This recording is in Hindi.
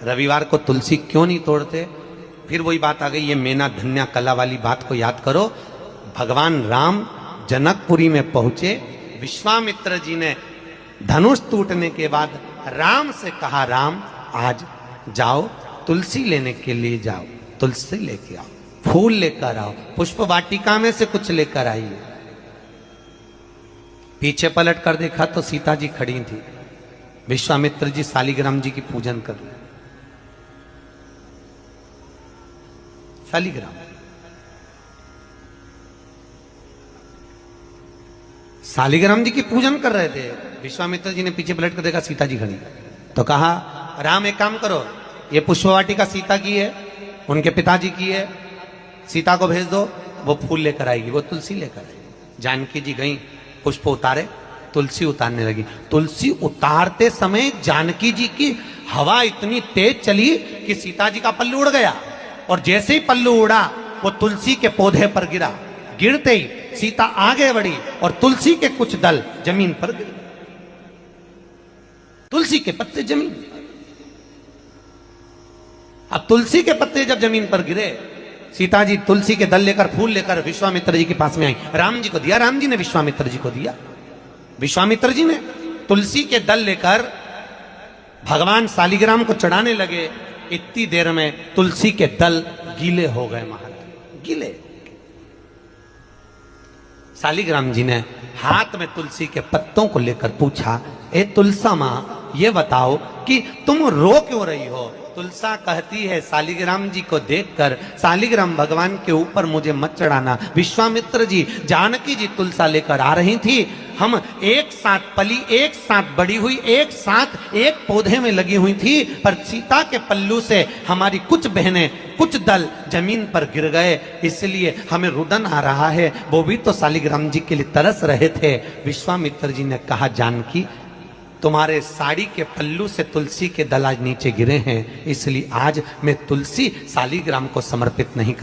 रविवार को तुलसी क्यों नहीं तोड़ते? फिर वही बात आ गई, ये मेना धन्या कला वाली बात को याद करो। भगवान राम जनकपुरी में पहुंचे, विश्वामित्र जी ने धनुष टूटने के बाद राम से कहा, राम आज जाओ तुलसी लेने के लिए जाओ, तुलसी लेके आओ, फूल लेकर आओ, पुष्प वाटिका में से कुछ लेकर आइए। पीछे पलट कर देखा तो सीता जी खड़ी थी, विश्वामित्र जी शालिग्राम जी की पूजन कर रहे। शालिग्राम शालिग्राम जी की पूजन कर रहे थे। विश्वामित्र जी ने पीछे पलट कर देखा, सीता जी खड़ी, तो कहा, राम एक काम करो, ये पुष्पवाटिका सीता की है, उनके पिताजी की है, सीता को भेज दो, वो फूल लेकर आएगी, वो तुलसी लेकर आएगी। जानकी जी गई, पुष्प उतारे, तुलसी उतारने लगी। तुलसी उतारते समय जानकी जी की हवा इतनी तेज चली कि सीता जी का पल्लू उड़ गया, और जैसे ही पल्लू उड़ा वो तुलसी के पौधे पर गिरा। गिरते ही सीता आगे बढ़ी और तुलसी के कुछ दल जमीन पर गिरे, तुलसी के पत्ते जमीन पर। अब तुलसी के पत्ते जब जमीन पर गिरे, सीता जी तुलसी के दल लेकर, फूल लेकर विश्वामित्र जी के पास में आई, राम जी को दिया, राम जी ने विश्वामित्र जी को दिया। विश्वामित्र जी ने तुलसी के दल लेकर भगवान शालिग्राम को चढ़ाने लगे। इतनी देर में तुलसी के दल गीले हो गए, महाराज गीले। शालिग्राम जी ने हाथ में तुलसी के पत्तों को लेकर पूछा, ए तुलसा मां, ये बताओ कि तुम रो क्यों रही हो? तुलसा कहती है, शालिग्राम जी को देखकर, शालिग्राम भगवान के ऊपर मुझे मत चढ़ाना। विश्वामित्र जी, जानकी जी तुलसा लेकर आ रही थी, हम एक साथ पली, एक साथ बड़ी हुई, एक साथ एक पौधे में लगी हुई थी, पर सीता के पल्लू से हमारी कुछ बहनें, कुछ दल जमीन पर गिर गए, इसलिए हमें रुदन आ रहा है। वो भी तो शालिग्राम जी के लिए तरस रहे थे। विश्वामित्र जी ने कहा, जानकी, तुम्हारे साड़ी के पल्लू से तुलसी के दल आज नीचे गिरे हैं, इसलिए आज मैं तुलसी शालिग्राम को समर्पित नहीं कर